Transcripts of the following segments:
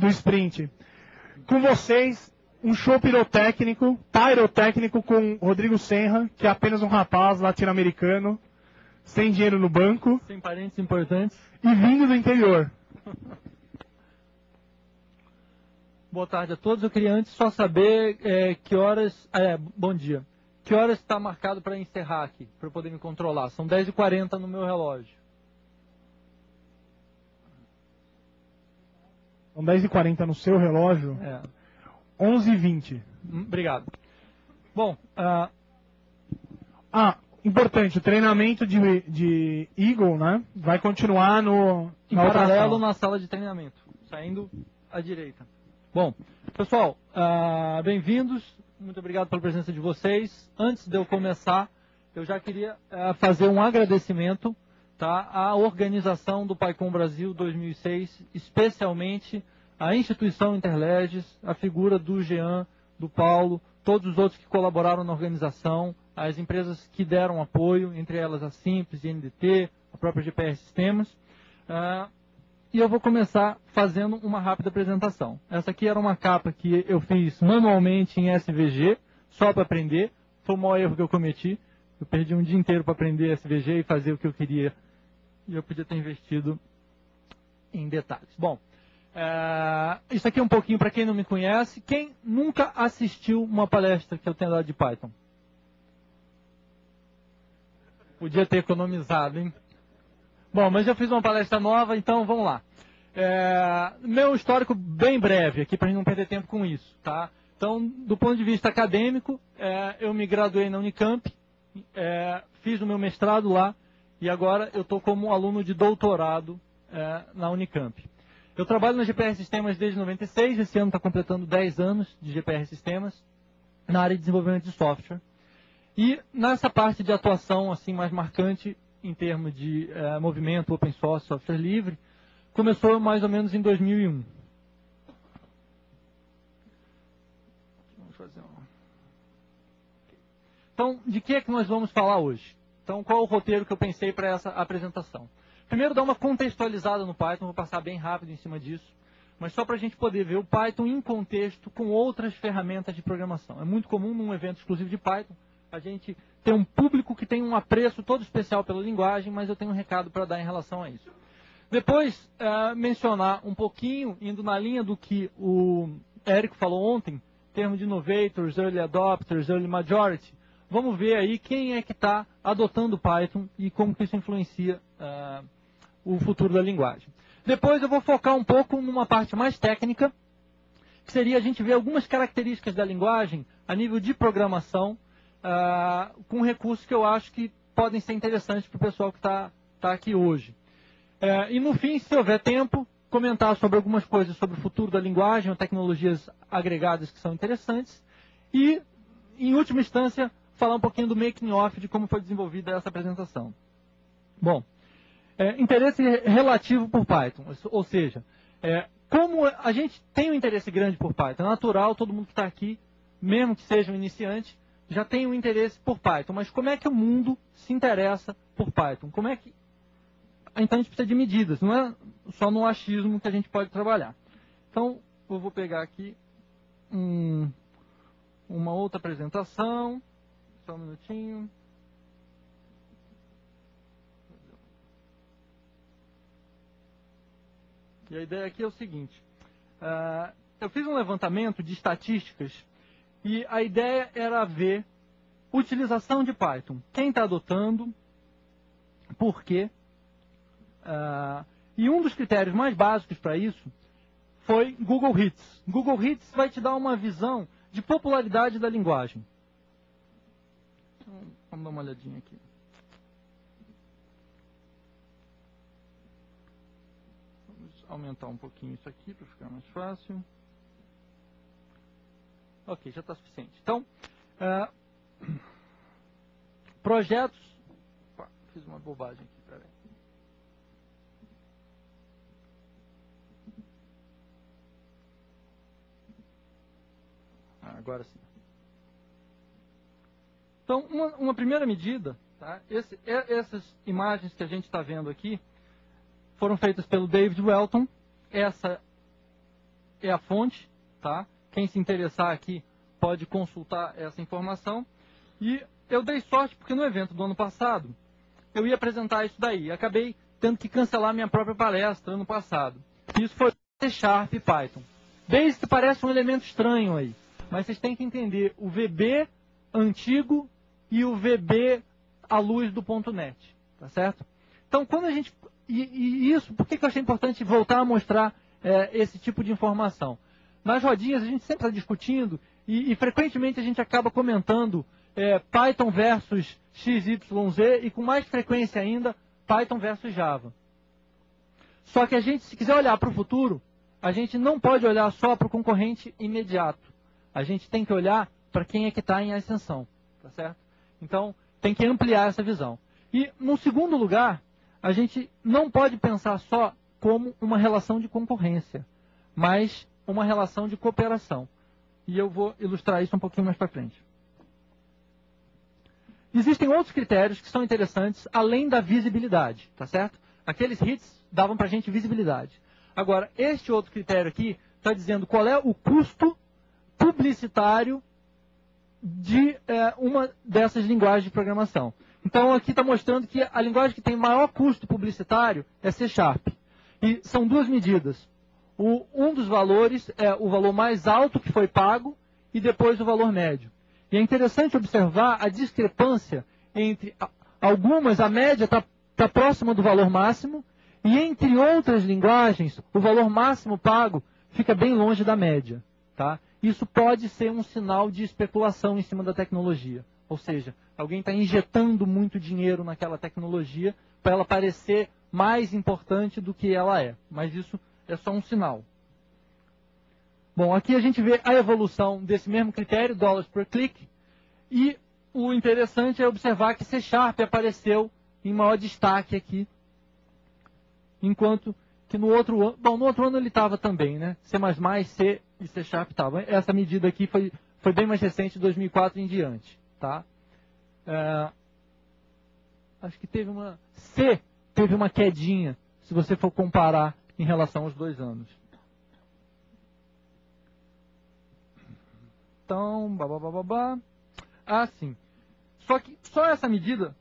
do sprint. Com vocês, um show pirotécnico com Rodrigo Senra, que é apenas um rapaz latino-americano, sem dinheiro no banco. Sem parentes importantes. E vindo do interior. Boa tarde a todos. Eu queria antes só saber que horas... bom dia. Que horas está marcado para encerrar aqui, para eu poder me controlar? São 10h40 no meu relógio. São 10h40 no seu relógio? 11h20. Obrigado. Bom... importante, o treinamento de Eagle, né, vai continuar em paralelo na sala de treinamento, saindo à direita. Bom, pessoal, bem-vindos. Muito obrigado pela presença de vocês. Antes de eu começar, eu já queria fazer um agradecimento, tá, à organização do PyCon Brasil 2006, especialmente à instituição Interleges, a figura do Jean, do Paulo, todos os outros que colaboraram na organização, as empresas que deram apoio, entre elas a Simples, NDT, a própria GPR Sistemas. E eu vou começar fazendo uma rápida apresentação. Essa aqui era uma capa que eu fiz manualmente em SVG, só para aprender. Foi o maior erro que eu cometi. Eu perdi um dia inteiro para aprender SVG e fazer o que eu queria. E eu podia ter investido em detalhes. Bom, isso aqui é um pouquinho para quem não me conhece. Quem nunca assistiu uma palestra que eu tenho dado de Python? Podia ter economizado, hein? Bom, mas eu fiz uma palestra nova, então vamos lá. Meu histórico bem breve aqui, para a gente não perder tempo com isso, tá? Então, do ponto de vista acadêmico, eu me graduei na Unicamp, fiz o meu mestrado lá, e agora eu estou como aluno de doutorado na Unicamp. Eu trabalho na GPR Sistemas desde 96, esse ano está completando 10 anos de GPR Sistemas, na área de desenvolvimento de software. E nessa parte de atuação assim mais marcante, em termos de movimento open source, software livre, começou mais ou menos em 2001. Vamos fazer Então, de que é que nós vamos falar hoje? Então, qual é o roteiro que eu pensei para essa apresentação? Primeiro, dar uma contextualizada no Python, vou passar bem rápido em cima disso, mas só para a gente poder ver o Python em contexto com outras ferramentas de programação. É muito comum num evento exclusivo de Python a gente ter um público que tem um apreço todo especial pela linguagem, mas eu tenho um recado para dar em relação a isso. Depois, mencionar um pouquinho, indo na linha do que o Érico falou ontem, em termos de innovators, early adopters, early majority, vamos ver aí quem é que está adotando Python e como que isso influencia o futuro da linguagem. Depois eu vou focar um pouco numa parte mais técnica, que seria a gente ver algumas características da linguagem a nível de programação, com recursos que eu acho que podem ser interessantes para o pessoal que está aqui hoje. E no fim, se houver tempo, comentar sobre algumas coisas sobre o futuro da linguagem, ou tecnologias agregadas que são interessantes. E, em última instância, falar um pouquinho do making off de como foi desenvolvida essa apresentação. Bom, interesse relativo por Python, ou seja, como a gente tem um interesse grande por Python, é natural, todo mundo que está aqui, mesmo que seja um iniciante, já tem um interesse por Python, mas como é que o mundo se interessa por Python? Como é que... Então a gente precisa de medidas, não é só no achismo que a gente pode trabalhar. Então, eu vou pegar aqui uma outra apresentação, só um minutinho. E a ideia aqui é o seguinte, eu fiz um levantamento de estatísticas e a ideia era ver utilização de Python. Quem está adotando, por quê? E um dos critérios mais básicos para isso foi Google Hits. Google Hits vai te dar uma visão de popularidade da linguagem. Então, vamos dar uma olhadinha aqui. Vamos aumentar um pouquinho isso aqui para ficar mais fácil. Ok, já está suficiente. Então, projetos... Opa, fiz uma bobagem aqui, peraí. Agora sim. Então, uma primeira medida, tá? Essas imagens que a gente está vendo aqui foram feitas pelo David Welton. Essa é a fonte, tá? Quem se interessar aqui pode consultar essa informação. E eu dei sorte porque no evento do ano passado eu ia apresentar isso daí. Acabei tendo que cancelar minha própria palestra ano passado. Isso foi C# e Python. Basic parece um elemento estranho aí, mas vocês têm que entender o VB antigo e o VB à luz do .NET, tá certo? Então, quando a gente... E isso, por que eu achei importante voltar a mostrar esse tipo de informação? Nas rodinhas a gente sempre está discutindo e frequentemente a gente acaba comentando Python versus XYZ e com mais frequência ainda Python versus Java. Só que a gente, se quiser olhar para o futuro, a gente não pode olhar só para o concorrente imediato. A gente tem que olhar para quem é que está em ascensão, tá certo? Então, tem que ampliar essa visão. E, no segundo lugar, a gente não pode pensar só como uma relação de concorrência, mas uma relação de cooperação. E eu vou ilustrar isso um pouquinho mais para frente. Existem outros critérios que são interessantes, além da visibilidade, tá certo? Aqueles hits davam para a gente visibilidade. Agora, este outro critério aqui está dizendo qual é o custo publicitário de uma dessas linguagens de programação. Então, aqui está mostrando que a linguagem que tem maior custo publicitário é C#. E são duas medidas. Um dos valores é o valor mais alto que foi pago e depois o valor médio. E é interessante observar a discrepância entre algumas, a média está próxima do valor máximo, e entre outras linguagens, o valor máximo pago fica bem longe da média. Tá? Isso pode ser um sinal de especulação em cima da tecnologia. Ou seja, alguém está injetando muito dinheiro naquela tecnologia para ela parecer mais importante do que ela é. Mas isso é só um sinal. Bom, aqui a gente vê a evolução desse mesmo critério, dólares por clique. E o interessante é observar que C# apareceu em maior destaque aqui. Enquanto que no outro ano... Bom, no outro ano ele estava também, né? C++, C e C# estava. Essa medida aqui foi bem mais recente, de 2004 em diante. Tá? Acho que teve uma... C teve uma quedinha, se você for comparar em relação aos 2 anos. Então, sim. Só que só essa medida,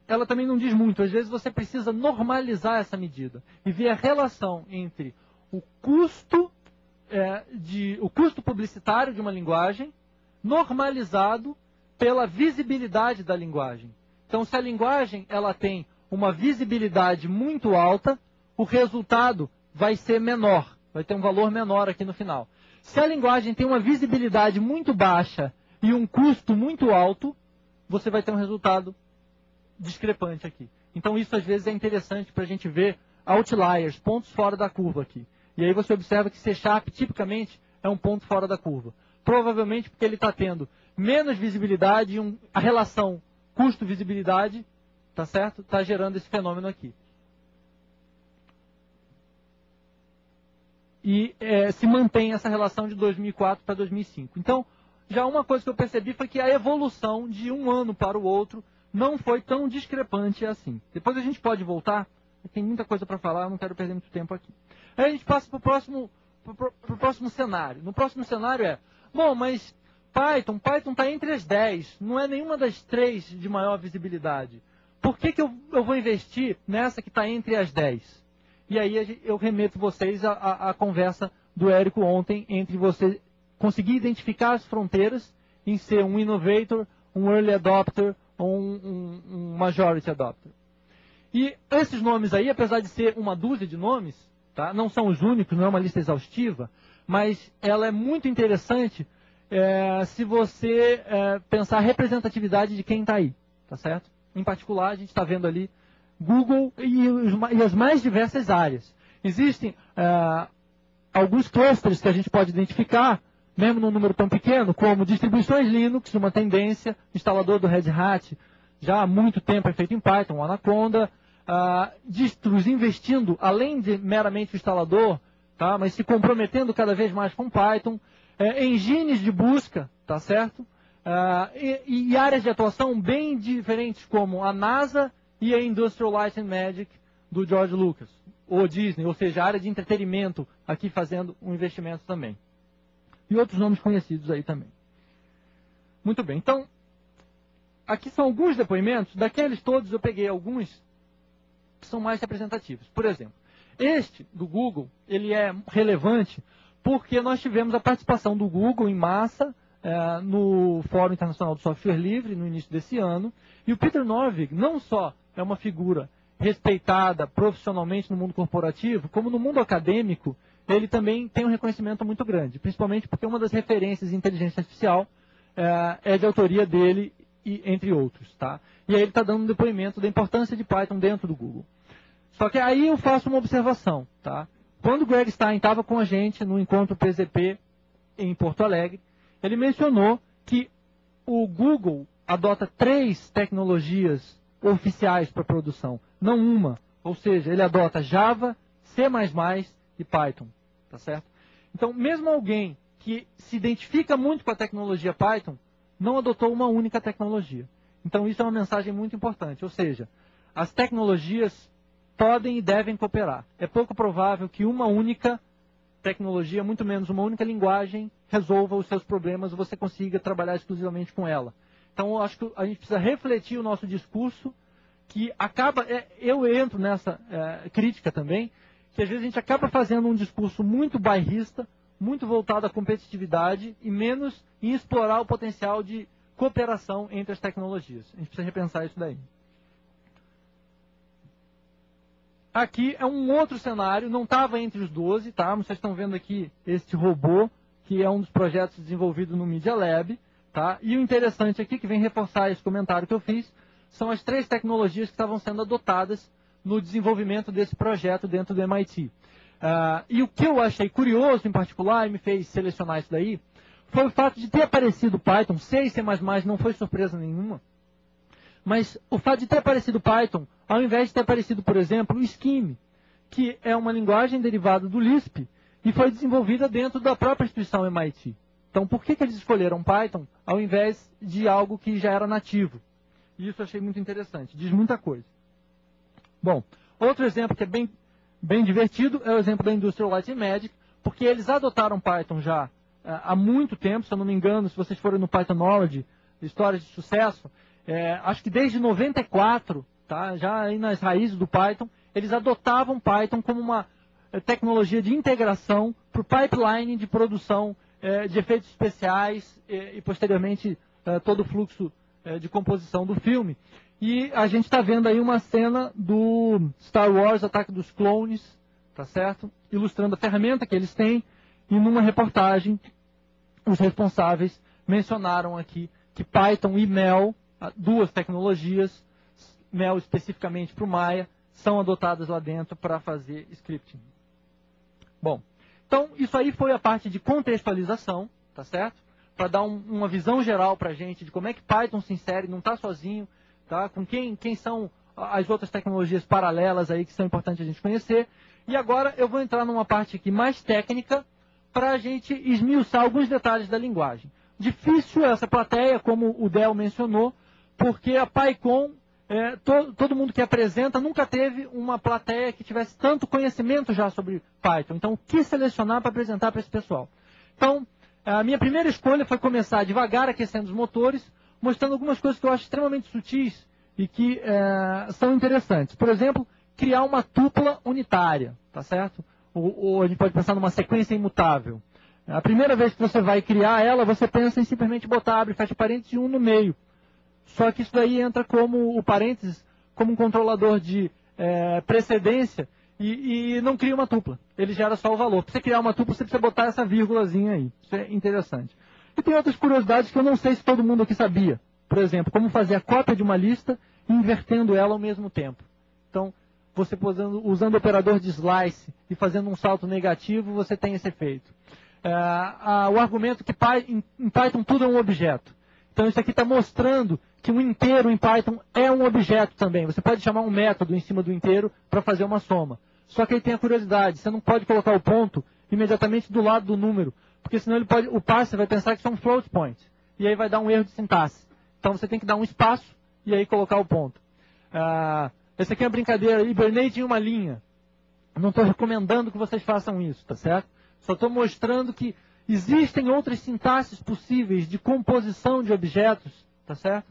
ela também não diz muito. Às vezes você precisa normalizar essa medida e ver a relação entre o custo, o custo publicitário de uma linguagem normalizado pela visibilidade da linguagem. Então, se a linguagem ela tem uma visibilidade muito alta, o resultado vai ser menor, vai ter um valor menor aqui no final. Se a linguagem tem uma visibilidade muito baixa e um custo muito alto, você vai ter um resultado discrepante aqui. Então, isso às vezes é interessante para a gente ver outliers, pontos fora da curva aqui. E aí você observa que C# tipicamente é um ponto fora da curva. Provavelmente porque ele está tendo menos visibilidade e a relação custo-visibilidade, tá certo? Está gerando esse fenômeno aqui. E se mantém essa relação de 2004 para 2005. Então, já uma coisa que eu percebi foi que a evolução de um ano para o outro não foi tão discrepante assim. Depois a gente pode voltar, tem muita coisa para falar, eu não quero perder muito tempo aqui. Aí a gente passa para o próximo cenário. No próximo cenário bom, mas Python está entre as 10, não é nenhuma das 3 de maior visibilidade. Por que eu vou investir nessa que está entre as 10? E aí eu remeto vocês à conversa do Érico ontem, entre você conseguir identificar as fronteiras em ser um innovator, um early adopter ou um majority adopter. E esses nomes aí, apesar de ser uma dúzia de nomes, tá? Não são os únicos, não é uma lista exaustiva, mas ela é muito interessante se você pensar a representatividade de quem está aí, tá certo? Em particular, a gente está vendo ali Google e as mais diversas áreas. Existem alguns clusters que a gente pode identificar, mesmo num número tão pequeno, como distribuições Linux, uma tendência, instalador do Red Hat, já há muito tempo é feito em Python, o Anaconda, distros investindo, além de meramente o instalador, tá, mas se comprometendo cada vez mais com Python, engines de busca, tá certo? E áreas de atuação bem diferentes, como a NASA e a Industrial Light and Magic do George Lucas. ou Disney, ou seja, a área de entretenimento aqui fazendo um investimento também. E outros nomes conhecidos aí também. Muito bem, então, aqui são alguns depoimentos, daqueles todos eu peguei alguns que são mais representativos. Por exemplo, este do Google, ele é relevante porque nós tivemos a participação do Google em massa no Fórum Internacional do Software Livre no início desse ano, e o Peter Norvig não só é uma figura respeitada profissionalmente no mundo corporativo, como no mundo acadêmico, ele também tem um reconhecimento muito grande, principalmente porque uma das referências em inteligência artificial é de autoria dele, e, entre outros. Tá? E aí ele está dando um depoimento da importância de Python dentro do Google. Só que aí eu faço uma observação. Tá? Quando o Greg Stein estava com a gente no encontro PZP em Porto Alegre, ele mencionou que o Google adota 3 tecnologias oficiais para produção, não uma. Ou seja, ele adota Java, C++ e Python. Tá certo? Então, mesmo alguém que se identifica muito com a tecnologia Python, não adotou uma única tecnologia. Então, isso é uma mensagem muito importante. Ou seja, as tecnologias podem e devem cooperar. É pouco provável que uma única tecnologia, muito menos uma única linguagem, resolva os seus problemas e você consiga trabalhar exclusivamente com ela. Então, eu acho que a gente precisa refletir o nosso discurso, que acaba... eu entro nessa crítica também, que às vezes a gente acaba fazendo um discurso muito bairrista, muito voltado à competitividade e menos em explorar o potencial de cooperação entre as tecnologias. A gente precisa repensar isso daí. Aqui é um outro cenário, não estava entre os 12, tá? Vocês estão vendo aqui este robô, que é um dos projetos desenvolvidos no Media Lab, tá? E o interessante aqui, que vem reforçar esse comentário que eu fiz, são as 3 tecnologias que estavam sendo adotadas no desenvolvimento desse projeto dentro do MIT. E o que eu achei curioso, em particular, e me fez selecionar isso daí, foi o fato de ter aparecido Python, C e C++ não foi surpresa nenhuma, mas o fato de ter aparecido Python, ao invés de ter aparecido, por exemplo, o Scheme, que é uma linguagem derivada do Lisp, e foi desenvolvida dentro da própria instituição MIT. Então, por que eles escolheram Python, ao invés de algo que já era nativo? E isso eu achei muito interessante, diz muita coisa. Bom, outro exemplo que é bem divertido é o exemplo da Industrial Light and Magic, porque eles adotaram Python já há muito tempo, se eu não me engano, se vocês forem no Pythonology, histórias de sucesso, acho que desde 94, tá, já aí nas raízes do Python, eles adotavam Python como uma tecnologia de integração para o pipeline de produção de efeitos especiais e posteriormente todo o fluxo de composição do filme. E a gente está vendo aí uma cena do Star Wars, Ataque dos Clones, tá certo? Ilustrando a ferramenta que eles têm, e numa reportagem, os responsáveis mencionaram aqui que Python e Mel, 2 tecnologias, Mel especificamente para o Maya, são adotadas lá dentro para fazer scripting. Bom, então isso aí foi a parte de contextualização, tá certo? Para dar uma visão geral para a gente de como é que Python se insere, não está sozinho, tá? Com quem são as outras tecnologias paralelas aí que são importantes a gente conhecer. E agora eu vou entrar numa parte aqui mais técnica para a gente esmiuçar alguns detalhes da linguagem. Difícil essa plateia, como o Del mencionou, porque a PyCon, todo mundo que apresenta nunca teve uma plateia que tivesse tanto conhecimento já sobre Python. Então, o que selecionar para apresentar para esse pessoal? Então, a minha primeira escolha foi começar devagar, aquecendo os motores, mostrando algumas coisas que eu acho extremamente sutis e que são interessantes. Por exemplo, criar uma tupla unitária, tá certo? Ou a gente pode pensar numa sequência imutável. A primeira vez que você vai criar ela, você pensa em simplesmente botar, abre, fecha parênteses e 1 no meio. Só que isso daí entra como o parênteses, como um controlador de precedência e não cria uma tupla. Ele gera só o valor. Para você criar uma tupla, você precisa botar essa vírgulazinha aí. Isso é interessante. E tem outras curiosidades que eu não sei se todo mundo aqui sabia. Por exemplo, como fazer a cópia de uma lista e invertendo ela ao mesmo tempo. Então, você usando o operador de slice e fazendo um salto negativo, você tem esse efeito. O argumento que em Python tudo é um objeto. Então, isso aqui está mostrando que um inteiro em Python é um objeto também. Você pode chamar um método em cima do inteiro para fazer uma soma. Só que aí tem a curiosidade, você não pode colocar o ponto imediatamente do lado do número, porque senão o parser vai pensar que são float points, e aí vai dar um erro de sintaxe. Então você tem que dar um espaço e aí colocar o ponto. Essa aqui é uma brincadeira, hibernate em uma linha. Não estou recomendando que vocês façam isso, tá certo? Só estou mostrando que existem outras sintaxes possíveis de composição de objetos, tá certo?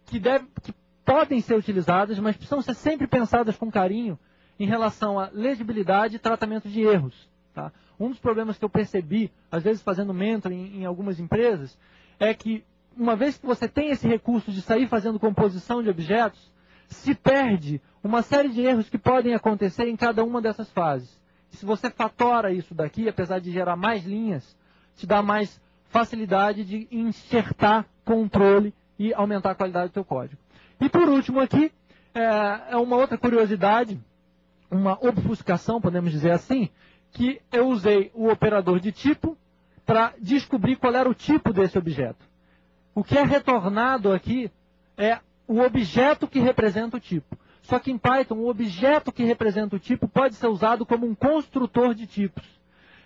Que podem ser utilizadas, mas precisam ser sempre pensadas com carinho em relação à legibilidade e tratamento de erros. Tá? Um dos problemas que eu percebi, às vezes fazendo mentoring em algumas empresas, é que uma vez que você tem esse recurso de sair fazendo composição de objetos, se perde uma série de erros que podem acontecer em cada uma dessas fases. Se você fatora isso daqui, apesar de gerar mais linhas, te dá mais facilidade de enxertar controle e aumentar a qualidade do teu código. E por último aqui, é uma outra curiosidade, uma obfuscação, podemos dizer assim, que eu usei o operador de tipo para descobrir qual era o tipo desse objeto. O que é retornado aqui é o objeto que representa o tipo. Só que em Python, o objeto que representa o tipo pode ser usado como um construtor de tipos.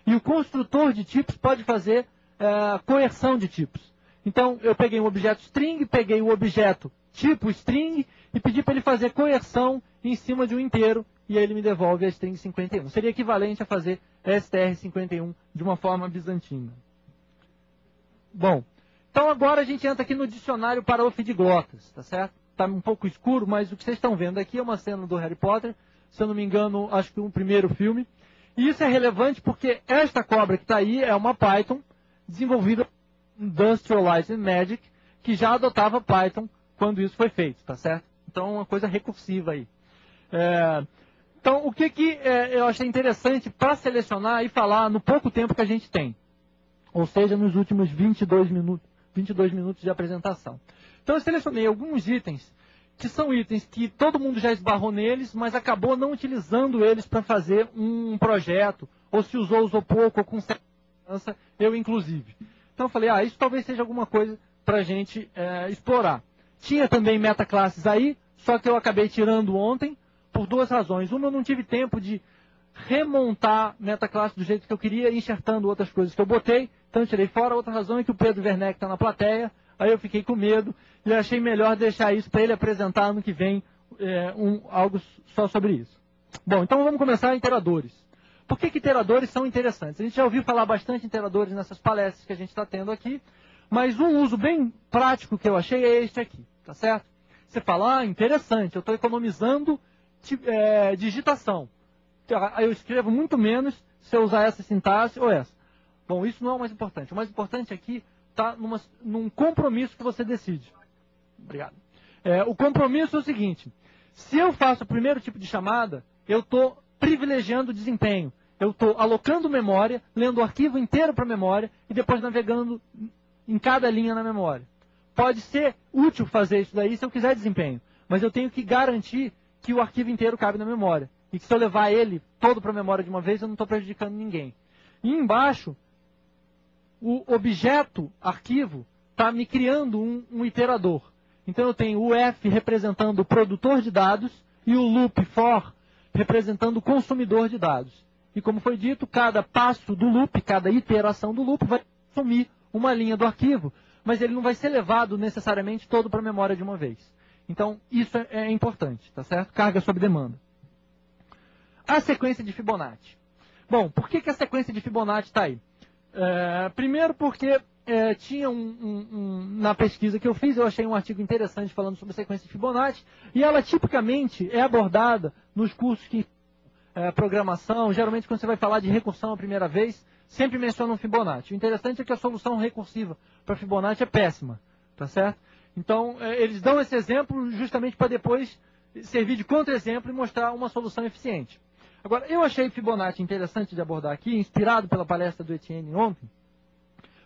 E o construtor de tipos pode fazer coerção de tipos. Então, eu peguei um objeto string, peguei o objeto tipo string e pedi para ele fazer coerção em cima de um inteiro e aí ele me devolve a string 51. Seria equivalente a fazer str51 de uma forma bizantina. Bom, então agora a gente entra aqui no dicionário paraofediglotas, tá certo? Está um pouco escuro, mas o que vocês estão vendo aqui é uma cena do Harry Potter, se eu não me engano, acho que um primeiro filme. E isso é relevante porque esta cobra que está aí é uma Python desenvolvida por Industrial Light and Magic, que já adotava Python quando isso foi feito, tá certo? Então, uma coisa recursiva aí. Então, o que eu achei interessante para selecionar e falar no pouco tempo que a gente tem? Ou seja, nos últimos 22 minutos de apresentação. Então, eu selecionei alguns itens, que são itens que todo mundo já esbarrou neles, mas acabou não utilizando eles para fazer um projeto, ou se usou pouco, ou com certa segurança, eu inclusive. Então, eu falei, isso talvez seja alguma coisa para a gente explorar. Tinha também metaclasses aí, só que eu acabei tirando ontem por duas razões. Uma, eu não tive tempo de remontar metaclasse do jeito que eu queria, enxertando outras coisas que eu botei, então eu tirei fora. Outra razão é que o Pedro Werneck está na plateia, aí eu fiquei com medo e achei melhor deixar isso para ele apresentar ano que vem algo só sobre isso. Bom, então vamos começar iteradores. Por que iteradores são interessantes? A gente já ouviu falar bastante em iteradores nessas palestras que a gente está tendo aqui, mas um uso bem prático que eu achei é este aqui, tá certo? Você fala, interessante, eu estou economizando digitação. Eu escrevo muito menos se eu usar essa sintaxe ou essa. Bom, isso não é o mais importante. O mais importante aqui está num compromisso que você decide. Obrigado. O compromisso é o seguinte, se eu faço o primeiro tipo de chamada, eu estou privilegiando o desempenho. Eu estou alocando memória, lendo o arquivo inteiro para a memória e depois navegando em cada linha na memória. Pode ser útil fazer isso daí se eu quiser desempenho, mas eu tenho que garantir que o arquivo inteiro cabe na memória. E que se eu levar ele todo para a memória de uma vez, eu não estou prejudicando ninguém. E embaixo, o objeto arquivo está me criando um iterador. Então eu tenho o f representando o produtor de dados e o loop for representando o consumidor de dados. E como foi dito, cada passo do loop, cada iteração do loop vai consumir uma linha do arquivo, mas ele não vai ser levado necessariamente todo para a memória de uma vez. Então isso é importante, tá certo? Carga sob demanda. A sequência de Fibonacci. Bom, por que a sequência de Fibonacci está aí? Primeiro porque tinha na pesquisa que eu fiz, eu achei um artigo interessante falando sobre a sequência de Fibonacci, e ela tipicamente é abordada nos cursos que programação, geralmente quando você vai falar de recursão a primeira vez, sempre mencionam Fibonacci. O interessante é que a solução recursiva para Fibonacci é péssima, tá certo? Então, eles dão esse exemplo justamente para depois servir de contra-exemplo e mostrar uma solução eficiente. Agora, eu achei Fibonacci interessante de abordar aqui, inspirado pela palestra do Etienne ontem,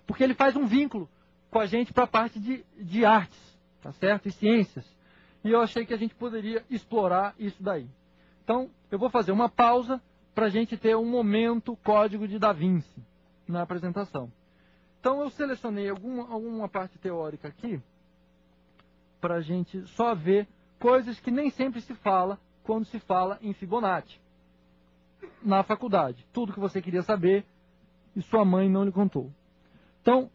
porque ele faz um vínculo com a gente para a parte de artes, tá certo? E ciências. E eu achei que a gente poderia explorar isso daí. Então, eu vou fazer uma pausa para a gente ter um momento código de Da Vinci na apresentação. Então, eu selecionei alguma parte teórica aqui para a gente só ver coisas que nem sempre se fala quando se fala em Fibonacci na faculdade. Tudo que você queria saber e sua mãe não lhe contou. Então,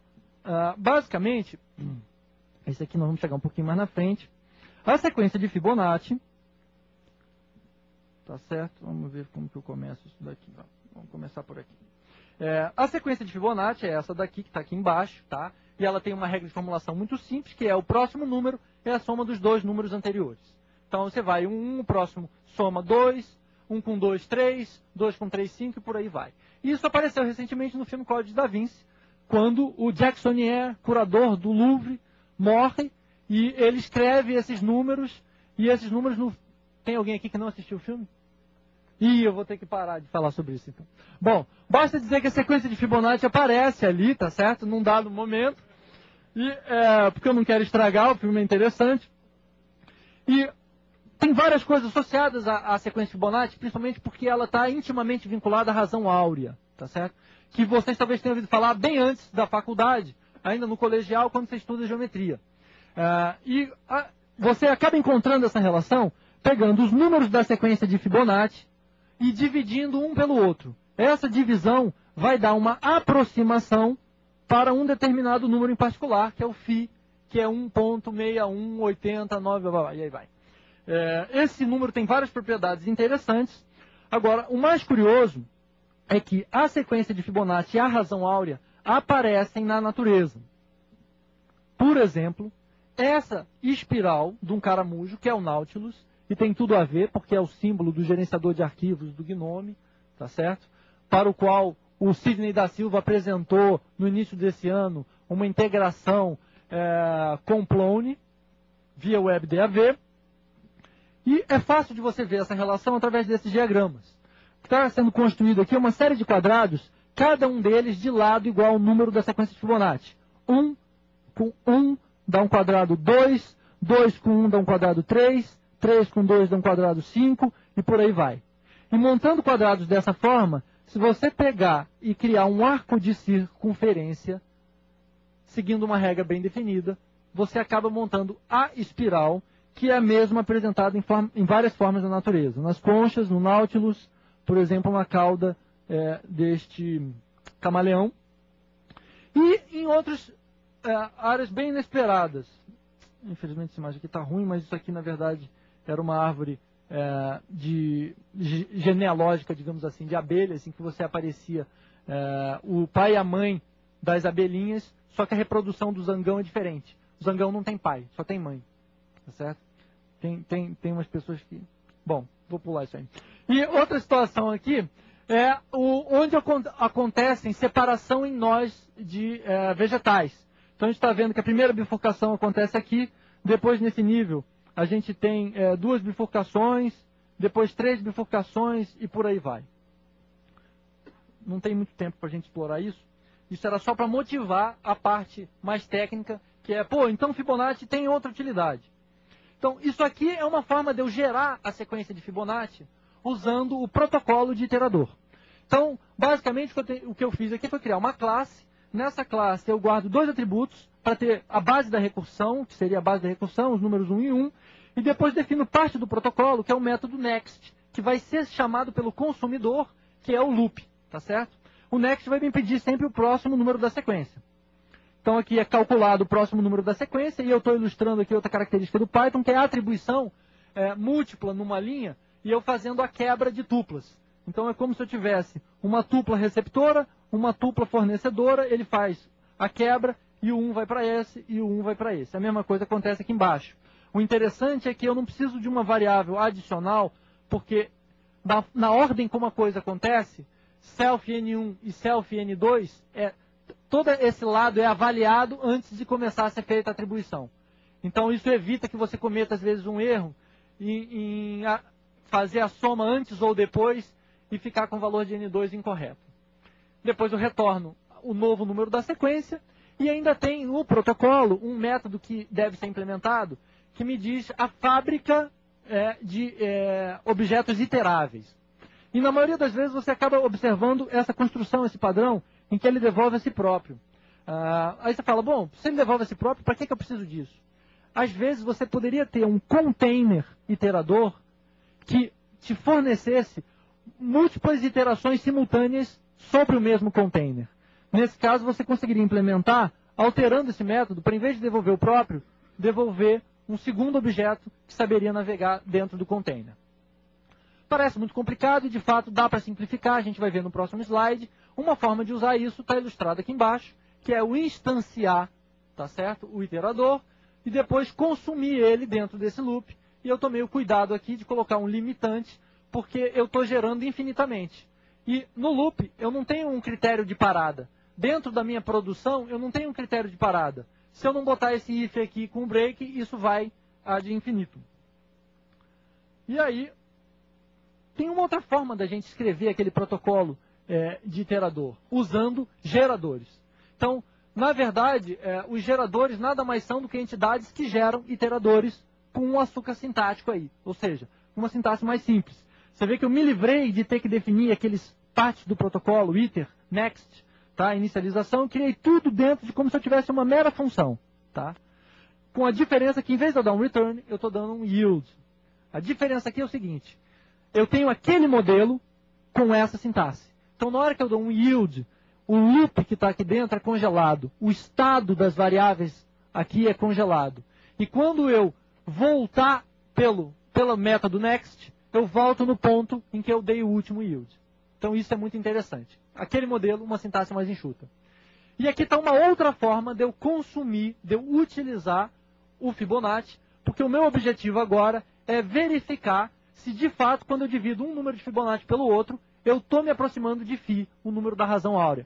basicamente, esse aqui nós vamos chegar um pouquinho mais na frente. A sequência de Fibonacci, Tá certo? Vamos ver como que eu começo isso daqui. Vamos começar por aqui. A sequência de Fibonacci é essa daqui, que está aqui embaixo, tá? E ela tem uma regra de formulação muito simples, que é o próximo número é a soma dos dois números anteriores. Então você vai, o próximo soma 2, 1 com 2, 3, 2 com 3, 5 e por aí vai. Isso apareceu recentemente no filme Código da Vinci, quando o Jacksonier, curador do Louvre, morre e ele escreve esses números, e esses números... Tem alguém aqui que não assistiu o filme? Ih, eu vou ter que parar de falar sobre isso, então. Bom, basta dizer que a sequência de Fibonacci aparece ali, tá certo? Num dado momento. E, porque eu não quero estragar, o filme é interessante. E tem várias coisas associadas à sequência de Fibonacci, principalmente porque ela está intimamente vinculada à razão áurea, tá certo? Que vocês talvez tenham ouvido falar bem antes da faculdade, ainda no colegial, quando você estuda geometria. Você acaba encontrando essa relação pegando os números da sequência de Fibonacci e dividindo um pelo outro. Essa divisão vai dar uma aproximação para um determinado número em particular, que é o φ, que é 1.6189, e aí vai. Esse número tem várias propriedades interessantes. Agora, o mais curioso é que a sequência de Fibonacci e a razão áurea aparecem na natureza. Por exemplo, essa espiral de um caramujo, que é o Nautilus, e tem tudo a ver, porque é o símbolo do gerenciador de arquivos do GNOME, tá certo? Para o qual o Sidney da Silva apresentou, no início desse ano, uma integração com Plone, via WebDAV. E é fácil de você ver essa relação através desses diagramas. O que está sendo construído aqui é uma série de quadrados, cada um deles de lado igual ao número da sequência de Fibonacci. 1 com 1 dá um quadrado 2, 2 com 1 dá um quadrado 3, 3 com 2 dá um quadrado 5, e por aí vai. E montando quadrados dessa forma, se você pegar e criar um arco de circunferência, seguindo uma regra bem definida, você acaba montando a espiral, que é a mesma apresentada em várias formas da natureza. Nas conchas, no Nautilus, por exemplo, na cauda deste camaleão. E em outras áreas bem inesperadas. Infelizmente essa imagem aqui está ruim, mas isso aqui, na verdade, era uma árvore genealógica, digamos assim, de abelhas, em que você aparecia o pai e a mãe das abelhinhas, só que a reprodução do zangão é diferente. O zangão não tem pai, só tem mãe. Tá certo? Tem umas pessoas que... Bom, vou pular isso aí. E outra situação aqui é onde acontecem separação em nós de vegetais. Então a gente está vendo que a primeira bifurcação acontece aqui, depois nesse nível a gente tem 2 bifurcações, depois 3 bifurcações e por aí vai. Não tem muito tempo para a gente explorar isso. Isso era só para motivar a parte mais técnica, que é, então Fibonacci tem outra utilidade. Então, isso aqui é uma forma de eu gerar a sequência de Fibonacci usando o protocolo de iterador. Então, basicamente, o que eu fiz aqui foi criar uma classe. Nessa classe, eu guardo 2 atributos para ter a base da recursão, que seria a base da recursão, os números 1 e 1, e depois defino parte do protocolo, que é o método next, que vai ser chamado pelo consumidor, que é o loop, tá certo? O next vai me pedir sempre o próximo número da sequência. Então aqui é calculado o próximo número da sequência, e eu estou ilustrando aqui outra característica do Python, que é a atribuição múltipla numa linha, e eu fazendo a quebra de tuplas. Então é como se eu tivesse uma tupla receptora, uma tupla fornecedora, ele faz a quebra, e o 1 vai para esse, e o 1 vai para esse. A mesma coisa acontece aqui embaixo. O interessante é que eu não preciso de uma variável adicional, porque na ordem como a coisa acontece, self N1 e self N2, todo esse lado é avaliado antes de começar a ser feita a atribuição. Então isso evita que você cometa, às vezes, um erro em fazer a soma antes ou depois e ficar com o valor de N2 incorreto. Depois eu retorno o novo número da sequência e ainda tem no protocolo um método que deve ser implementado que me diz a fábrica de objetos iteráveis. E na maioria das vezes você acaba observando essa construção, esse padrão, em que ele devolve a si próprio. Aí você fala, bom, se ele devolve a si próprio, para que eu preciso disso? Às vezes você poderia ter um container iterador que te fornecesse múltiplas iterações simultâneas sobre o mesmo container. Nesse caso, você conseguiria implementar, alterando esse método, para em vez de devolver o próprio, devolver um segundo objeto que saberia navegar dentro do container. Parece muito complicado e, de fato, dá para simplificar. A gente vai ver no próximo slide. Uma forma de usar isso está ilustrada aqui embaixo, que é o instanciar, tá certo? O iterador, e depois consumir ele dentro desse loop. E eu tomei o cuidado aqui de colocar um limitante, porque eu estou gerando infinitamente. E no loop, eu não tenho um critério de parada. Dentro da minha produção, eu não tenho um critério de parada. Se eu não botar esse if aqui com break, isso vai ad infinito. E aí, tem uma outra forma da gente escrever aquele protocolo de iterador, usando geradores. Então, na verdade, os geradores nada mais são do que entidades que geram iteradores com um açúcar sintático aí. Ou seja, uma sintaxe mais simples. Você vê que eu me livrei de ter que definir aqueles partes do protocolo, iter, next, tá? Inicialização, eu criei tudo dentro de como se eu tivesse uma mera função. Tá? Com a diferença que, em vez de eu dar um return, eu estou dando um yield. A diferença aqui é o seguinte, eu tenho aquele modelo com essa sintaxe. Então, na hora que eu dou um yield, o loop que está aqui dentro é congelado. O estado das variáveis aqui é congelado. E quando eu voltar pelo método next, eu volto no ponto em que eu dei o último yield. Então, isso é muito interessante. Aquele modelo, uma sintaxe mais enxuta. E aqui está uma outra forma de eu consumir, de eu utilizar o Fibonacci, porque o meu objetivo agora é verificar se, de fato, quando eu divido um número de Fibonacci pelo outro, eu estou me aproximando de Φ, o número da razão áurea.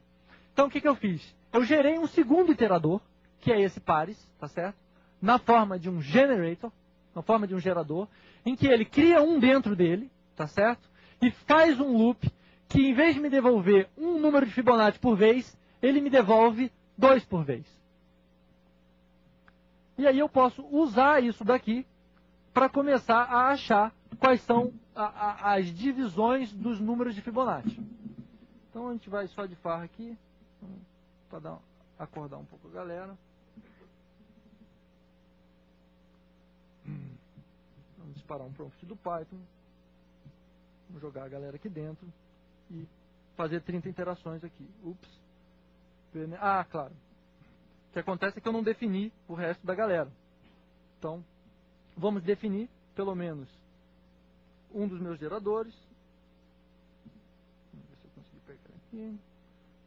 Então, o que eu fiz? Eu gerei um segundo iterador, que é esse pares, tá certo? Na forma de um generator, na forma de um gerador, em que ele cria um dentro dele, tá certo? E faz um loop que, em vez de me devolver um número de Fibonacci por vez, ele me devolve 2 por vez. E aí eu posso usar isso daqui para começar a achar quais são as divisões dos números de Fibonacci. Então a gente vai só de farra aqui, para acordar um pouco a galera. Vamos disparar um prompt do Python. Vamos jogar a galera aqui dentro e fazer 30 interações aqui. Ups. Ah, claro. O que acontece é que eu não defini o resto da galera. Então, vamos definir pelo menos um dos meus geradores. Vamos ver se eu consegui pegar aqui.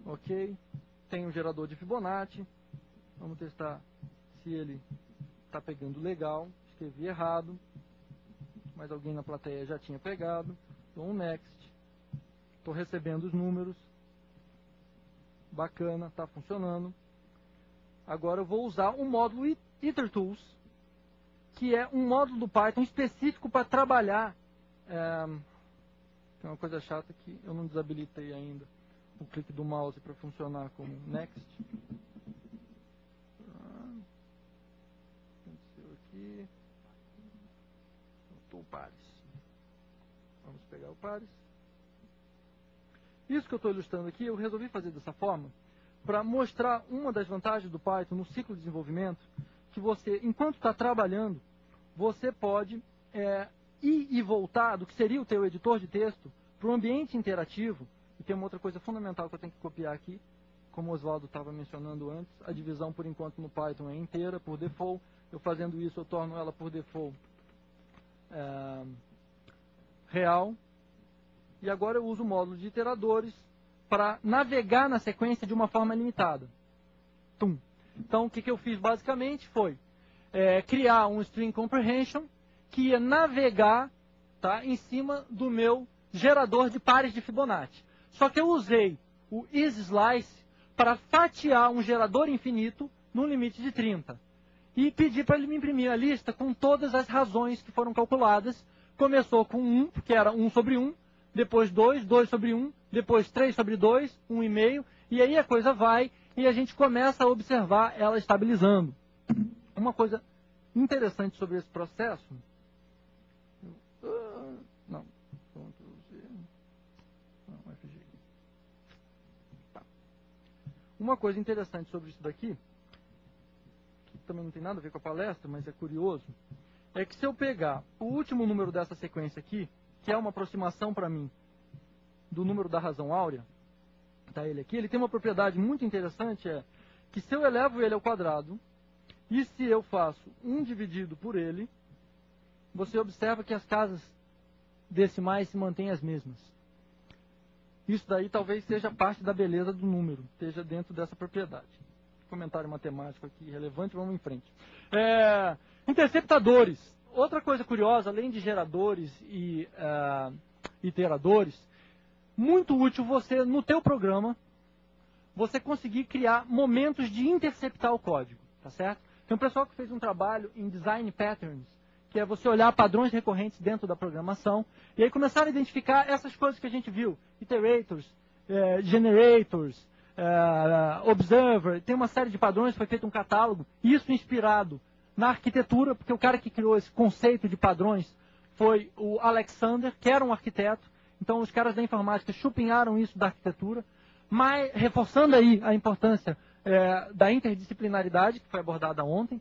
Ok. Tem um gerador de Fibonacci. Vamos testar se ele está pegando legal. Escrevi errado. Mas alguém na plateia já tinha pegado. Dou um next. Estou recebendo os números. Bacana, está funcionando. Agora eu vou usar o módulo itertools, que é um módulo do Python específico para trabalhar. Tem uma coisa chata que eu não desabilitei ainda o clique do mouse para funcionar como next. Aconteceu aqui. Faltou o pares. Vamos pegar o pares. Isso que eu estou ilustrando aqui, eu resolvi fazer dessa forma para mostrar uma das vantagens do Python no ciclo de desenvolvimento, que você, enquanto está trabalhando, você pode ir e voltar do que seria o teu editor de texto para o ambiente interativo. E tem uma outra coisa fundamental que eu tenho que copiar aqui, como o Oswaldo estava mencionando antes, a divisão por enquanto no Python é inteira, por default. Eu fazendo isso, eu torno ela por default real. E agora eu uso o módulo de iteradores para navegar na sequência de uma forma limitada. Tum. Então, o que eu fiz basicamente foi criar um string comprehension que ia navegar, tá, em cima do meu gerador de pares de Fibonacci. Só que eu usei o isSlice para fatiar um gerador infinito no limite de 30. E pedi para ele me imprimir a lista com todas as razões que foram calculadas. Começou com 1, que era 1 sobre 1. Depois 2, 2 sobre 1, depois 3 sobre 2, 1,5, e aí a coisa vai e a gente começa a observar ela estabilizando. Uma coisa interessante sobre esse processo... Não, FG. Tá. Uma coisa interessante sobre isso daqui, que também não tem nada a ver com a palestra, mas é curioso, é que se eu pegar o último número dessa sequência aqui, que é uma aproximação para mim do número da razão áurea, tá ele aqui, ele tem uma propriedade muito interessante, que se eu elevo ele ao quadrado, e se eu faço 1 dividido por ele, você observa que as casas decimais se mantêm as mesmas. Isso daí talvez seja parte da beleza do número, esteja dentro dessa propriedade. Comentário matemático aqui relevante, vamos em frente. Interceptadores. Outra coisa curiosa, além de geradores e iteradores, muito útil você, no teu programa, você conseguir criar momentos de interceptar o código, tá certo? Tem um pessoal que fez um trabalho em Design Patterns, que é você olhar padrões recorrentes dentro da programação, e aí começar a identificar essas coisas que a gente viu, iterators, generators, observer, tem uma série de padrões, foi feito um catálogo, isso inspirado na arquitetura, porque o cara que criou esse conceito de padrões foi o Alexander, que era um arquiteto, então os caras da informática chupinharam isso da arquitetura, mas reforçando aí a importância da interdisciplinaridade, que foi abordada ontem.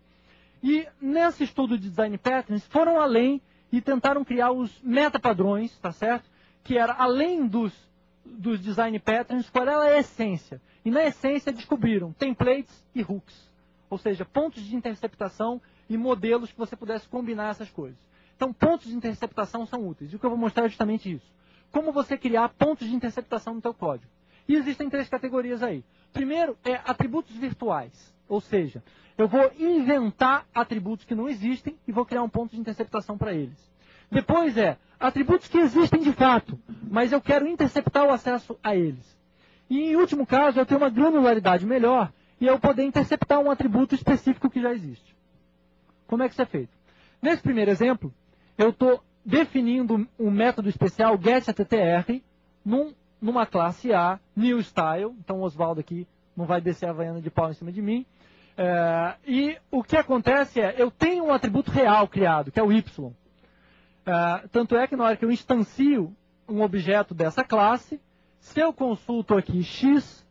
E nesse estudo de Design Patterns, foram além e tentaram criar os metapadrões, tá certo? Que era, além dos Design Patterns, qual era a essência? E na essência descobriram templates e hooks, ou seja, pontos de interceptação e modelos que você pudesse combinar essas coisas. Então, pontos de interceptação são úteis. E o que eu vou mostrar é justamente isso. Como você criar pontos de interceptação no teu código. E existem 3 categorias aí. Primeiro é atributos virtuais, ou seja, eu vou inventar atributos que não existem e vou criar um ponto de interceptação para eles. Depois atributos que existem de fato, mas eu quero interceptar o acesso a eles. E em último caso, eu tenho uma granularidade melhor e eu poder interceptar um atributo específico que já existe. Como é que isso é feito? Nesse primeiro exemplo, eu estou definindo um método especial getAttr numa classe A, new style. Então o Oswaldo aqui não vai descer a havaiana de pau em cima de mim. E o que acontece eu tenho um atributo real criado, que é o y. Tanto é que na hora que eu instancio um objeto dessa classe, se eu consulto aqui x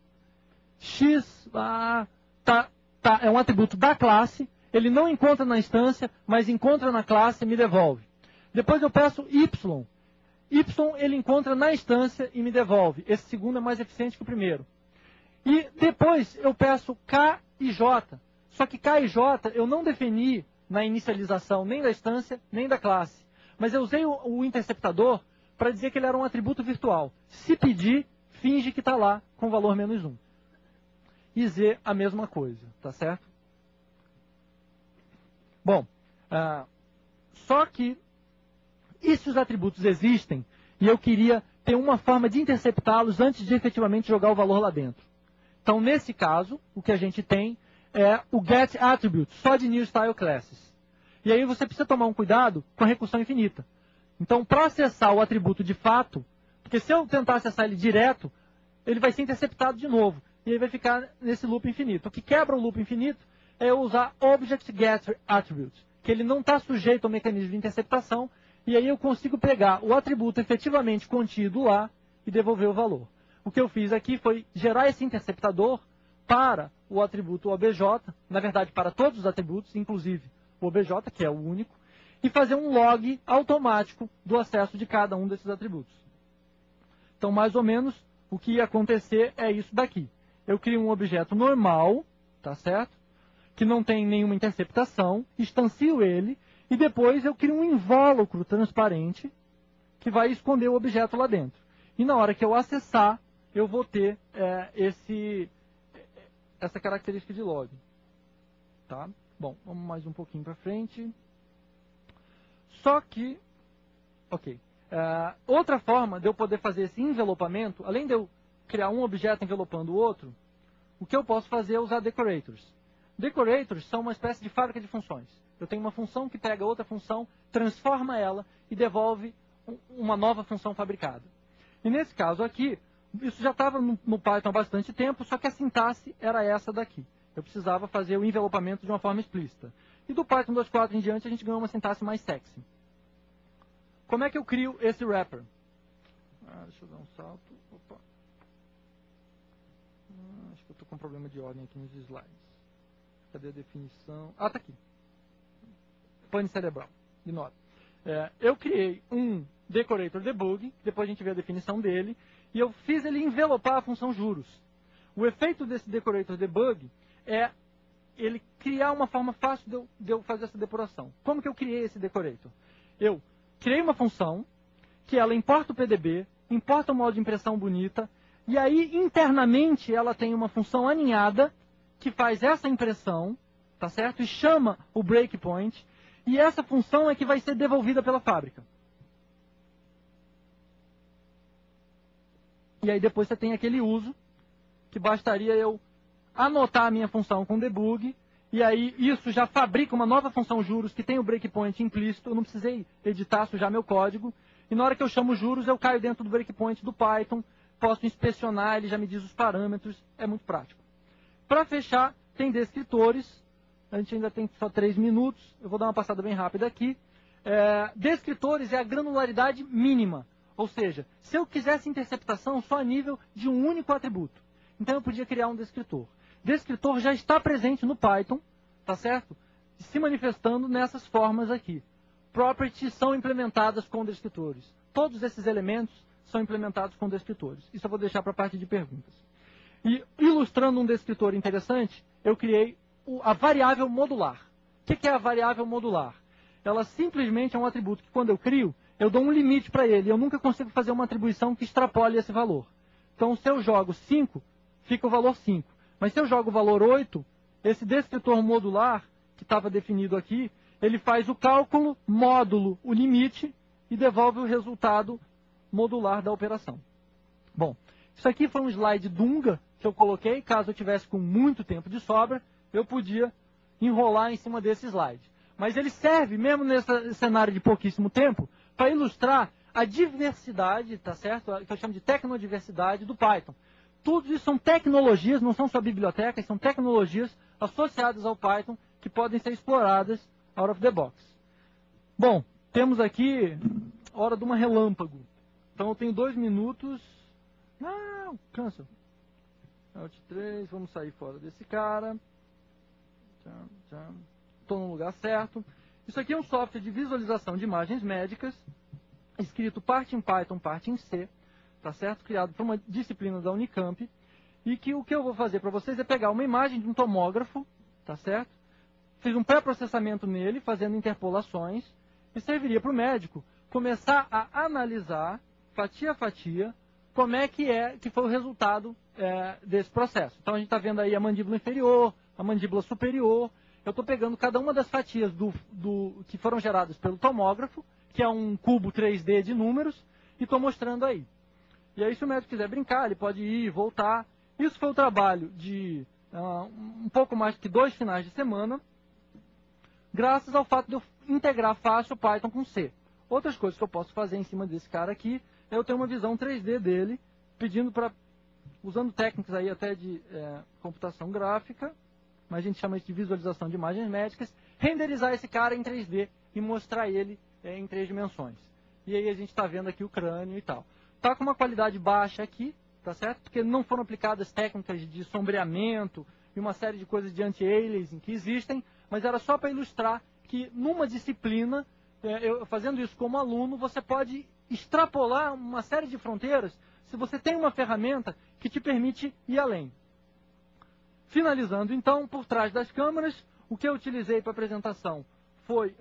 é um atributo da classe, ele não encontra na instância, mas encontra na classe e me devolve. Depois eu peço y. Ele encontra na instância e me devolve. Esse segundo é mais eficiente que o primeiro. E depois eu peço k e j. Só que k e j eu não defini na inicialização nem da instância, nem da classe. Mas eu usei o interceptador para dizer que ele era um atributo virtual. Se pedir, finge que está lá com valor -1. E z a mesma coisa, tá certo? Bom, só que e se os atributos existem e eu queria ter uma forma de interceptá-los antes de efetivamente jogar o valor lá dentro? Então, nesse caso, o que a gente tem é o getAttribute, só de newStyleClasses. E aí você precisa tomar um cuidado com a recursão infinita. Então, para acessar o atributo de fato, porque se eu tentar acessar ele direto, ele vai ser interceptado de novo. E aí vai ficar nesse loop infinito. O que quebra o loop infinito é eu usar object-get-attribute, que ele não está sujeito ao mecanismo de interceptação, e aí eu consigo pegar o atributo efetivamente contido lá e devolver o valor. O que eu fiz aqui foi gerar esse interceptador para o atributo obj, na verdade para todos os atributos, inclusive o obj, que é o único, e fazer um log automático do acesso de cada um desses atributos. Então, mais ou menos, o que ia acontecer é isso daqui. Eu crio um objeto normal, tá certo? Que não tem nenhuma interceptação, instancio ele, e depois eu crio um invólucro transparente que vai esconder o objeto lá dentro. E na hora que eu acessar, eu vou ter essa característica de log. Tá? Bom, vamos mais um pouquinho para frente. Só que, ok. Outra forma de eu poder fazer esse envelopamento, além de eu criar um objeto envelopando o outro, o que eu posso fazer é usar decorators. Decorators são uma espécie de fábrica de funções. Eu tenho uma função que pega outra função, transforma ela e devolve uma nova função fabricada. E nesse caso aqui, isso já estava no Python há bastante tempo, só que a sintaxe era essa daqui. Eu precisava fazer o envelopamento de uma forma explícita. E do Python 2.4 em diante, a gente ganhou uma sintaxe mais sexy. Como é que eu crio esse wrapper? Deixa eu dar um salto. Opa. Acho que eu estou com um problema de ordem aqui nos slides. Cadê a definição? Tá aqui. Pane cerebral. Ignora. Eu criei um decorator debug, depois a gente vê a definição dele, e eu fiz ele envelopar a função juros. O efeito desse decorator debug é ele criar uma forma fácil de eu fazer essa depuração. Como que eu criei esse decorator? Eu criei uma função que ela importa o PDB, importa o modo de impressão bonita, e aí internamente ela tem uma função aninhada que faz essa impressão, tá certo? E chama o breakpoint, e essa função é que vai ser devolvida pela fábrica. E aí depois você tem aquele uso, que bastaria eu anotar a minha função com debug, e aí isso já fabrica uma nova função juros que tem o breakpoint implícito, eu não precisei editar, sujar meu código, e na hora que eu chamo juros eu caio dentro do breakpoint do Python, posso inspecionar, ele já me diz os parâmetros, é muito prático. Para fechar, tem descritores, a gente ainda tem só 3 minutos, eu vou dar uma passada bem rápida aqui. Descritores é a granularidade mínima, ou seja, se eu quisesse interceptação só a nível de um único atributo, então eu podia criar um descritor. Descritor já está presente no Python, tá certo? Se manifestando nessas formas aqui. Properties são implementadas com descritores. Todos esses elementos são implementados com descritores. Isso eu vou deixar para a parte de perguntas. E ilustrando um descritor interessante, eu criei a variável modular. O que é a variável modular? Ela simplesmente é um atributo que quando eu crio, eu dou um limite para ele. Eu nunca consigo fazer uma atribuição que extrapole esse valor. Então, se eu jogo 5, fica o valor 5. Mas se eu jogo o valor 8, esse descritor modular, que estava definido aqui, ele faz o cálculo, módulo, o limite, e devolve o resultado modular da operação. Bom, isso aqui foi um slide Dunga que eu coloquei, caso eu tivesse com muito tempo de sobra, eu podia enrolar em cima desse slide. Mas ele serve, mesmo nesse cenário de pouquíssimo tempo, para ilustrar a diversidade, tá certo? Que eu chamo de tecnodiversidade do Python. Tudo isso são tecnologias, não são só bibliotecas, são tecnologias associadas ao Python que podem ser exploradas out of the box. Bom, temos aqui hora de uma relâmpago. Então eu tenho 2 minutos. Não, cansa. Alt 3, vamos sair fora desse cara. Estou no lugar certo. Isso aqui é um software de visualização de imagens médicas, escrito parte em Python, parte em C, tá certo? Criado por uma disciplina da Unicamp, e que o que eu vou fazer para vocês é pegar uma imagem de um tomógrafo, tá certo? Fiz um pré-processamento nele, fazendo interpolações, e serviria para o médico começar a analisar, fatia a fatia, como é que foi o resultado desse processo. Então a gente está vendo aí a mandíbula inferior, a mandíbula superior. Eu estou pegando cada uma das fatias que foram geradas pelo tomógrafo, que é um cubo 3D de números, e estou mostrando aí. E aí, se o médico quiser brincar, ele pode ir e voltar. Isso foi o trabalho de um pouco mais que 2 finais de semana, graças ao fato de eu integrar fácil o Python com C. Outras coisas que eu posso fazer em cima desse cara aqui, é eu ter uma visão 3D dele, pedindo para, usando técnicas aí até de computação gráfica, mas a gente chama isso de visualização de imagens médicas, renderizar esse cara em 3D e mostrar ele em 3 dimensões. E aí a gente está vendo aqui o crânio e tal. Está com uma qualidade baixa aqui, tá certo? Porque não foram aplicadas técnicas de sombreamento e uma série de coisas de anti-aliasing que existem, mas era só para ilustrar que numa disciplina, fazendo isso como aluno, você pode extrapolar uma série de fronteiras se você tem uma ferramenta que te permite ir além. Finalizando, então, por trás das câmeras, o que eu utilizei para a apresentação foi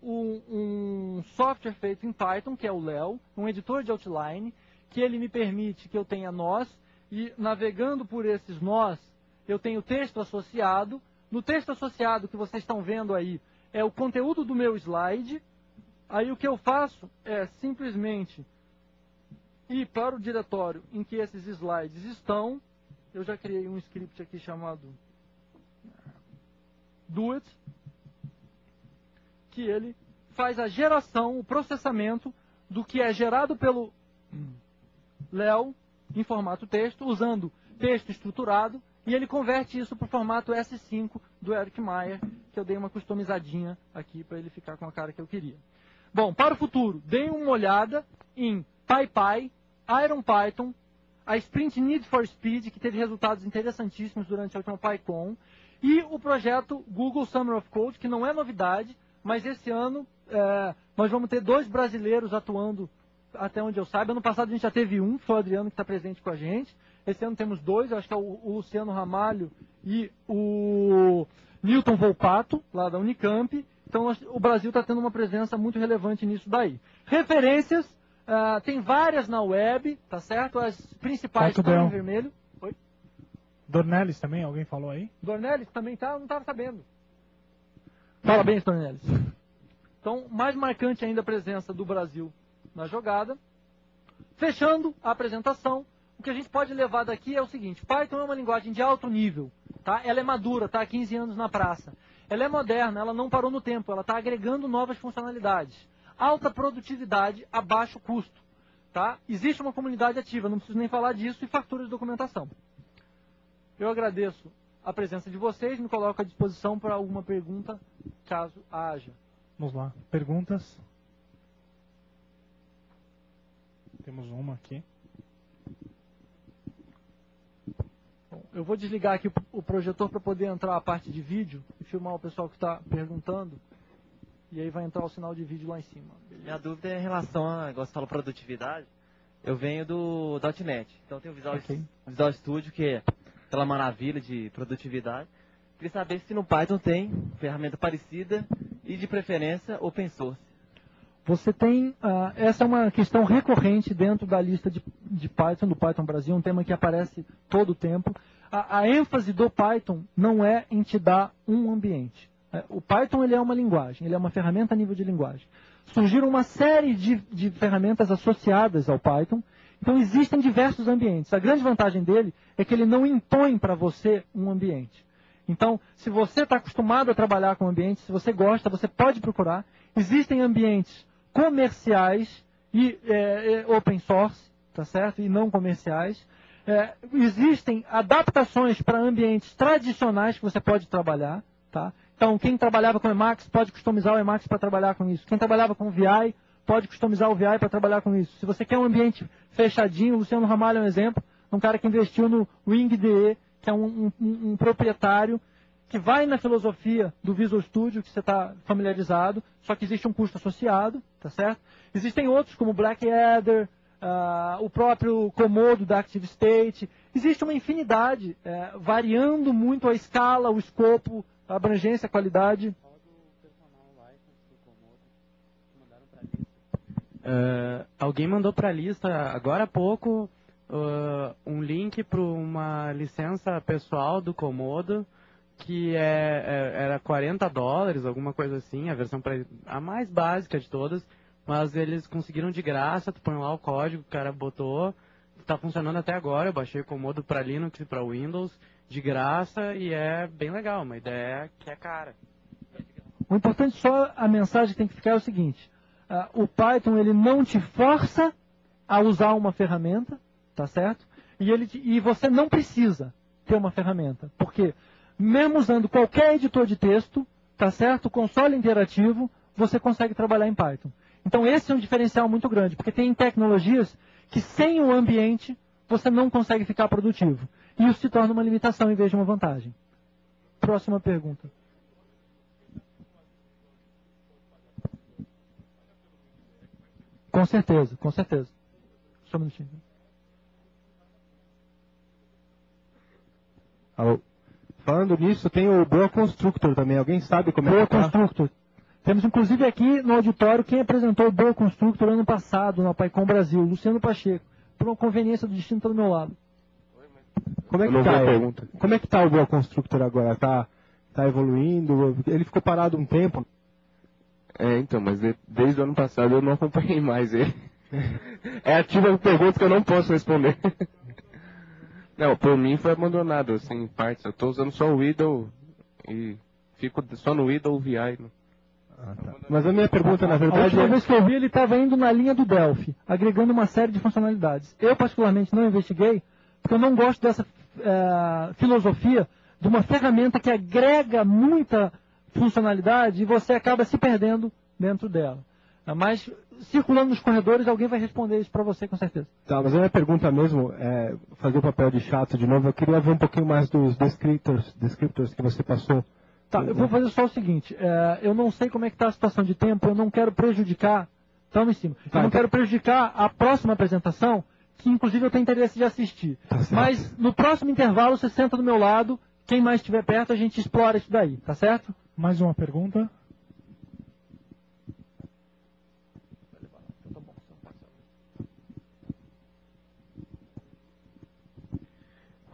um software feito em Python, que é o Leo, um editor de outline, que ele me permite que eu tenha nós, e navegando por esses nós, eu tenho texto associado. No texto associado que vocês estão vendo aí, é o conteúdo do meu slide. Aí o que eu faço é simplesmente ir para o diretório em que esses slides estão. Eu já criei um script aqui chamado doit, que ele faz a geração, o processamento do que é gerado pelo Leo em formato texto, usando texto estruturado, e ele converte isso para o formato S5 do Eric Meyer, que eu dei uma customizadinha aqui para ele ficar com a cara que eu queria. Bom, para o futuro, deem uma olhada em PyPy, IronPython, a Sprint Need for Speed, que teve resultados interessantíssimos durante a última PyCon, e o projeto Google Summer of Code, que não é novidade, mas esse ano nós vamos ter 2 brasileiros atuando, até onde eu saiba. Ano passado a gente já teve um, foi o Adriano que está presente com a gente. Esse ano temos 2, acho que é o Luciano Ramalho e o Newton Volpato, lá da Unicamp. Então o Brasil está tendo uma presença muito relevante nisso daí. Referências, Tem várias na web, tá certo? As principais estão em vermelho. Oi? Dornelles também, alguém falou aí? Dornelles também tá? Eu não estava sabendo. Parabéns, Dornelles. Então, mais marcante ainda a presença do Brasil na jogada. Fechando a apresentação, o que a gente pode levar daqui é o seguinte: Python é uma linguagem de alto nível, tá? Ela é madura, está há 15 anos na praça. Ela é moderna, ela não parou no tempo, ela está agregando novas funcionalidades. Alta produtividade a baixo custo, tá? Existe uma comunidade ativa, não preciso nem falar disso, e fartura de documentação. Eu agradeço a presença de vocês, me coloco à disposição para alguma pergunta, caso haja. Vamos lá, perguntas? Temos uma aqui. Bom, eu vou desligar aqui o projetor para poder entrar a parte de vídeo e filmar o pessoal que está perguntando. E aí vai entrar o sinal de vídeo lá em cima. Beleza? Minha dúvida é em relação a, igual você falou, produtividade. Eu venho do .NET, então tem o Visual Studio, que é aquela maravilha de produtividade. Queria saber se no Python tem ferramenta parecida e, de preferência, open source. Você tem, essa é uma questão recorrente dentro da lista de Python, do Python Brasil, um tema que aparece todo o tempo. A ênfase do Python não é em te dar um ambiente. O Python ele é uma linguagem, ele é uma ferramenta a nível de linguagem. Surgiram uma série de ferramentas associadas ao Python, então existem diversos ambientes. A grande vantagem dele é que ele não impõe para você um ambiente. Então, se você está acostumado a trabalhar com ambientes, se você gosta, você pode procurar. Existem ambientes comerciais e open source, tá certo? E não comerciais. Existem adaptações para ambientes tradicionais que você pode trabalhar, tá? Então, quem trabalhava com Emacs pode customizar o Emacs para trabalhar com isso. Quem trabalhava com VI pode customizar o VI para trabalhar com isso. Se você quer um ambiente fechadinho, o Luciano Ramalho é um exemplo, um cara que investiu no WingDE, que é um proprietário que vai na filosofia do Visual Studio, que você está familiarizado, só que existe um custo associado, tá certo? Existem outros, como Blackadder, o próprio Komodo da ActiveState. Existe uma infinidade, variando muito a escala, o escopo, a abrangência, a qualidade. Alguém mandou para a lista agora há pouco um link para uma licença pessoal do Komodo, que era $40, alguma coisa assim, a versão a mais básica de todas, mas eles conseguiram de graça. Tu põe lá o código, o cara botou, está funcionando até agora. Eu baixei o Komodo para Linux e para Windows de graça e é bem legal, uma ideia que é cara. O importante, só a mensagem que tem que ficar é o seguinte: o Python ele não te força a usar uma ferramenta, tá certo? E você não precisa ter uma ferramenta, porque mesmo usando qualquer editor de texto, tá certo? Console interativo, você consegue trabalhar em Python. Então esse é um diferencial muito grande, porque tem tecnologias que sem o ambiente você não consegue ficar produtivo. E isso se torna uma limitação em vez de uma vantagem. Próxima pergunta. Com certeza, com certeza. Só um minutinho. Alô. Falando nisso, tem o Boa Constructor também. Alguém sabe como é que Boa Constructor. Temos inclusive aqui no auditório quem apresentou o Boa Constructor ano passado na PyCon Brasil, Luciano Pacheco. Por uma conveniência do destino, está do meu lado. Como é que tá? Como é que tá o Boa Constructor agora? Tá evoluindo? Ele ficou parado um tempo? Então, mas desde o ano passado eu não acompanhei mais ele. É ativa a pergunta que eu não posso responder. Não, por mim foi abandonado, assim, em partes. Eu estou usando só o Idle e fico só no Idle VI. Tá. Mas a minha pergunta, na verdade... A última vez que eu vi, ele estava indo na linha do Delphi, agregando uma série de funcionalidades. Eu, particularmente, não investiguei, porque eu não gosto dessa filosofia de uma ferramenta que agrega muita funcionalidade e você acaba se perdendo dentro dela. Mas, circulando nos corredores, alguém vai responder isso para você, com certeza. Tá, mas a minha pergunta mesmo, fazer o papel de chato de novo, eu queria ver um pouquinho mais dos descriptors que você passou. Tá, eu vou fazer só o seguinte, eu não sei como é que está a situação de tempo, eu não quero prejudicar, estamos em cima, eu não quero prejudicar a próxima apresentação, que inclusive eu tenho interesse de assistir. Tá, mas no próximo intervalo você senta do meu lado, quem mais estiver perto a gente explora isso daí, tá certo? Mais uma pergunta?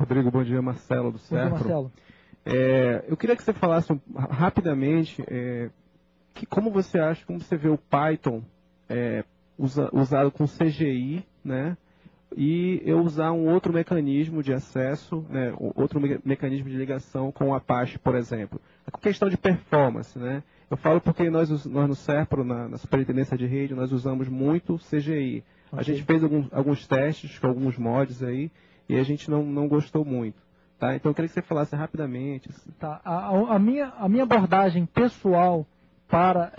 Rodrigo, bom dia, Marcelo do Serpro. Bom dia, Marcelo. Eu queria que você falasse rapidamente como você acha, como você vê o Python usado com CGI, né? E eu usar um outro mecanismo de acesso, né? Outro mecanismo de ligação com o Apache, por exemplo. A questão de performance, né? Eu falo porque nós no Serpro, na superintendência de rede, nós usamos muito CGI. A gente fez alguns testes com alguns mods aí e a gente não gostou muito. Tá? Então eu queria que você falasse rapidamente. Tá. A minha abordagem pessoal para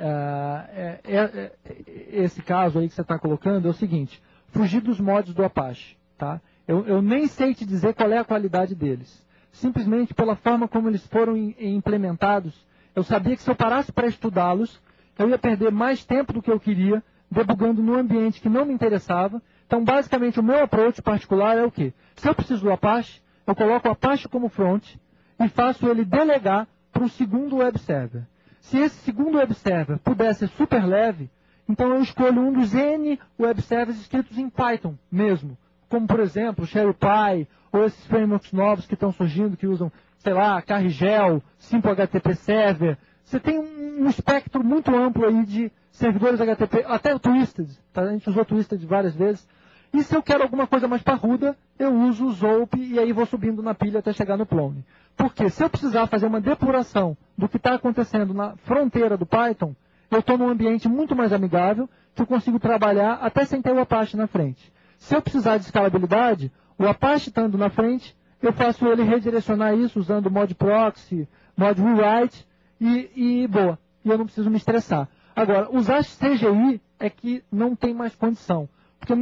esse caso aí que você está colocando é o seguinte: fugir dos mods do Apache. Tá? Eu nem sei te dizer qual é a qualidade deles. Simplesmente pela forma como eles foram implementados, eu sabia que se eu parasse para estudá-los, eu ia perder mais tempo do que eu queria, debugando num ambiente que não me interessava. Então, basicamente, o meu approach particular é o quê? Se eu preciso do Apache, eu coloco o Apache como front e faço ele delegar para o segundo web server. Se esse segundo web server puder ser super leve, então eu escolho um dos N web servers escritos em Python mesmo, como, por exemplo, o SharePy, ou esses frameworks novos que estão surgindo, que usam, sei lá, Carrigel, Simple HTTP Server. Você tem um espectro muito amplo aí de servidores HTTP, até o Twisted, tá? A gente usou Twisted várias vezes. E se eu quero alguma coisa mais parruda, eu uso o Zope e aí vou subindo na pilha até chegar no Plone. Porque se eu precisar fazer uma depuração do que está acontecendo na fronteira do Python, eu estou num ambiente muito mais amigável, que eu consigo trabalhar até sem ter o Apache na frente. Se eu precisar de escalabilidade, o Apache estando na frente, eu faço ele redirecionar isso usando mod proxy, mod rewrite e boa. E eu não preciso me estressar. Agora, usar CGI é que não tem mais condição. Porque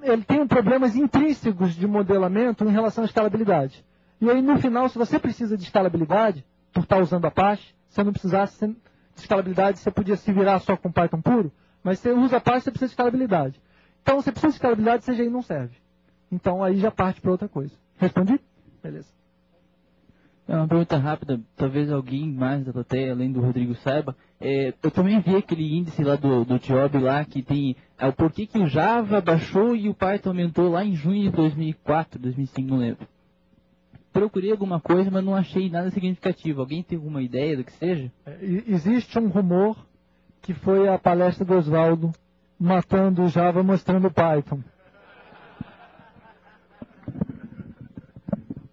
ele tem problemas intrínsecos de modelamento em relação à escalabilidade. E aí, no final, se você precisa de escalabilidade, por estar usando Apache, se não precisasse de escalabilidade, você podia se virar só com Python puro, mas você usa Apache, você precisa de escalabilidade. Então, você precisa de escalabilidade, CGI não serve. Então, aí já parte para outra coisa. Respondi? Beleza. É uma pergunta rápida, talvez alguém mais da plateia, além do Rodrigo, saiba. Eu também vi aquele índice lá do Job lá, que tem o porquê que o Java baixou e o Python aumentou lá em junho de 2004, 2005, não lembro. Procurei alguma coisa, mas não achei nada significativo. Alguém tem alguma ideia do que seja? Existe um rumor que foi a palestra do Oswaldo matando o Java, mostrando o Python.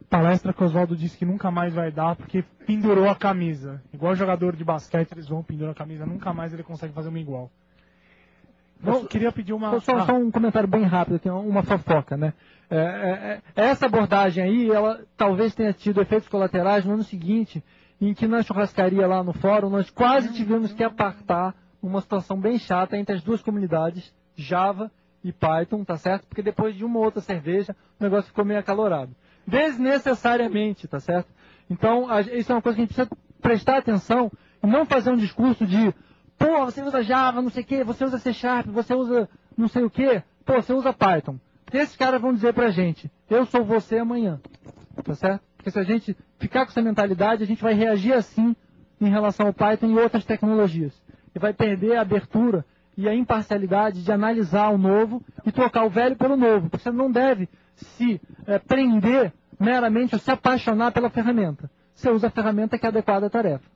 Palestra que o Oswaldo disse que nunca mais vai dar porque pendurou a camisa. Igual jogador de basquete, eles vão pendurar a camisa, nunca mais ele consegue fazer uma igual. Eu queria pedir uma... Só um comentário bem rápido, aqui, uma fofoca, né? Essa abordagem aí, ela talvez tenha tido efeitos colaterais no ano seguinte, em que na churrascaria lá no fórum, nós quase tivemos que apartar uma situação bem chata entre as duas comunidades, Java e Python, tá certo? Porque depois de uma ou outra cerveja, o negócio ficou meio acalorado. Desnecessariamente, tá certo? Então, isso é uma coisa que a gente precisa prestar atenção e não fazer um discurso de pô, você usa Java, não sei o quê, você usa C#, você usa não sei o quê, pô, você usa Python. Porque esses caras vão dizer pra gente, eu sou você amanhã, tá certo? Porque se a gente ficar com essa mentalidade, a gente vai reagir assim em relação ao Python e outras tecnologias. E vai perder a abertura e a imparcialidade de analisar o novo e trocar o velho pelo novo. Porque você não deve se prender meramente ou se apaixonar pela ferramenta. Você usa a ferramenta que é adequada à tarefa.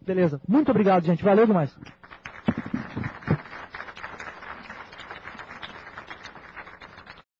Beleza. Muito obrigado, gente. Valeu demais.